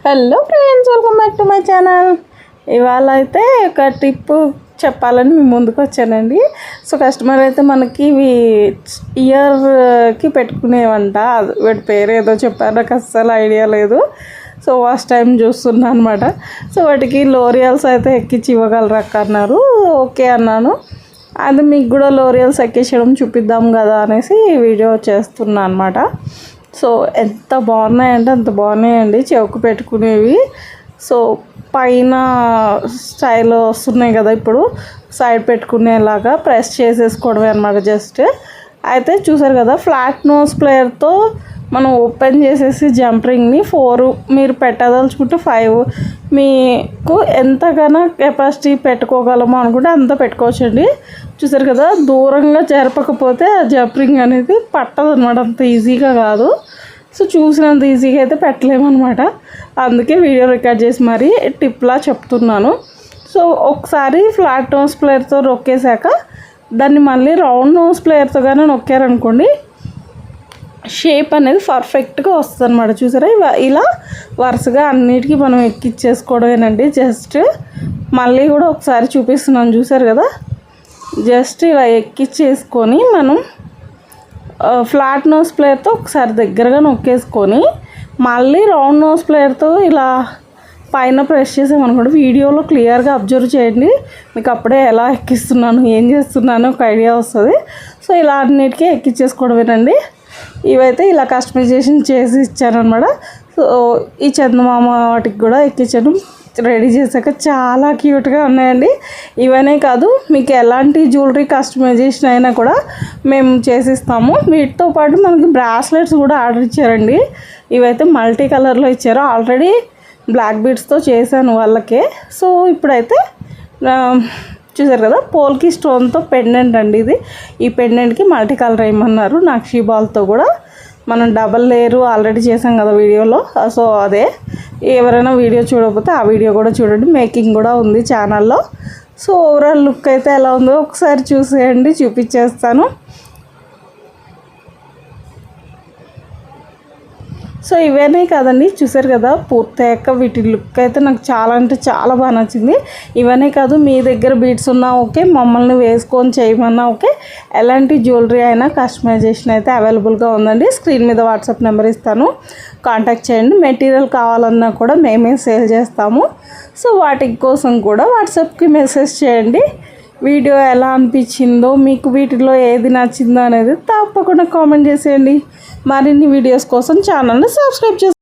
Hello friends, welcome back to my channel. ఇవాళ అయితే ఒక ట్రిప్ చెప్పాలని మీ ముందుకు వచ్చానండి. సో కస్టమర్ అయితే మనకి ఇవి ఇయర్కి పెట్టుకునేవంట. వీటి పేరు ఏదో చెప్పారు, నాకు అస్సలు ఐడియా లేదు. సో ఫస్ట్ టైం చూస్తున్నా అనమాట. సో వాటికి లోరియల్స్ అయితే ఎక్కించి ఇవ్వగలరు అక్క అన్నారు. ఓకే అన్నాను. అది మీకు కూడా లోరియల్స్ ఎక్కించడం చూపిద్దాం కదా అనేసి వీడియో చేస్తున్నా అనమాట. సో ఎంత బాగున్నాయంటే అంత బాగున్నాయండి, చెవుకు పెట్టుకునేవి. సో పైన స్టైల్ వస్తున్నాయి కదా, ఇప్పుడు సైడ్ పెట్టుకునేలాగా ప్రెస్ చేసేసుకోవడమే అనమాట. జస్ట్ అయితే చూసారు కదా, ఫ్లాట్ నోస్ ప్లేయర్తో మనం ఓపెన్ చేసేసి జంపరింగ్ని 4 మీరు పెట్టదలుచుకుంటే 5 మీకు ఎంతగానో కెపాసిటీ పెట్టుకోగలమో అనుకుంటే అంత పెట్టుకోవచ్చండి. చూసారు కదా, దూరంగా జరపకపోతే ఆ జంపరింగ్ అనేది పట్టదు అనమాట, అంత ఈజీగా కాదు. సో చూసినంత ఈజీగా అయితే పెట్టలేమన్నమాట. అందుకే వీడియో రికార్డ్ చేసి మరీ టిప్లా చెప్తున్నాను. సో ఒకసారి ఫ్లాట్ నోస్ ప్లేయర్తో నొక్కేశాక దాన్ని మళ్ళీ రౌండ్ నోస్ ప్లేయర్తో కానీ నొక్కారనుకోండి, షేప్ అనేది పర్ఫెక్ట్గా వస్తుంది అనమాట. చూసారా, ఇలా వరుసగా అన్నిటికీ మనం ఎక్కిచ్చేసుకోవడమేనండి. జస్ట్ మళ్ళీ కూడా ఒకసారి చూపిస్తున్నాను, చూసారు కదా. జస్ట్ ఇలా ఎక్కిచ్చేసుకొని మనం ఫ్లాట్ నోస్ ప్లేయర్తో ఒకసారి దగ్గరగా నొక్కేసుకొని మళ్ళీ రౌండ్ నోస్ ప్లేయర్తో ఇలా పైన ప్రెస్ చేసామనుకోండి, వీడియోలో క్లియర్గా అబ్జర్వ్ చేయండి, మీకు అప్పుడే ఎలా ఎక్కిస్తున్నాను ఏం చేస్తున్నాను ఒక ఐడియా వస్తుంది. సో ఇలా అన్నిటికీ ఎక్కిచ్చేసుకోవడమేనండి. ఇవైతే ఇలా కస్టమైజేషన్ చేసి ఇచ్చారనమాట. సో ఈ చందమామ వాటికి కూడా ఎక్కించాను. రెడీ చేశాక చాలా క్యూట్గా ఉన్నాయండి. ఇవనే కాదు, మీకు ఎలాంటి జ్యువెలరీ కస్టమైజేషన్ అయినా కూడా మేము చేసిస్తాము. వీటితో పాటు మనకి బ్రాస్లెట్స్ కూడా ఆర్డర్ ఇచ్చారండి. ఇవైతే మల్టీ కలర్లో ఇచ్చారు. ఆల్రెడీ బ్లాక్ బీడ్స్తో చేశాను వాళ్ళకే. సో ఇప్పుడైతే చూసారు కదా, పోల్కి స్టోన్తో పెండెంట్ అండి ఇది. ఈ పెండెంట్కి మల్టీ కలర్ వేయమన్నారు. నక్షీ బాల్తో కూడా మనం డబల్ లేయర్ ఆల్రెడీ చేసాం కదా వీడియోలో. సో అదే, ఎవరైనా వీడియో చూడకపోతే ఆ వీడియో కూడా చూడండి, మేకింగ్ కూడా ఉంది ఛానల్లో. సో ఓవరాల్ లుక్ అయితే ఎలా ఉందో ఒకసారి చూసేయండి, చూపించేస్తాను. సో ఇవన్నీ కాదండి, చూసారు కదా, పూర్తయ్యాక వీటి లుక్ అయితే నాకు చాలా అంటే చాలా బాగా నచ్చింది. ఇవన్నీ కాదు, మీ దగ్గర బీడ్స్ ఉన్నా ఓకే, మమ్మల్ని వేసుకొని చేయమన్నా ఓకే, ఎలాంటి జ్యువెలరీ అయినా కస్టమైజేషన్ అయితే అవైలబుల్గా ఉందండి. స్క్రీన్ మీద వాట్సాప్ నెంబర్ ఇస్తాను, కాంటాక్ట్ చేయండి. మెటీరియల్ కావాలన్నా కూడా మేమే సేల్ చేస్తాము. సో వాటి కోసం కూడా వాట్సాప్కి మెసేజ్ చేయండి. వీడియో ఎలా అనిపించిందో, మీకు వీటిలో ఏది నచ్చిందో అనేది తప్పకుండా కామెంట్ చేసేయండి. మరిన్ని వీడియోస్ కోసం ఛానల్ని సబ్స్క్రైబ్ చేసుకోండి.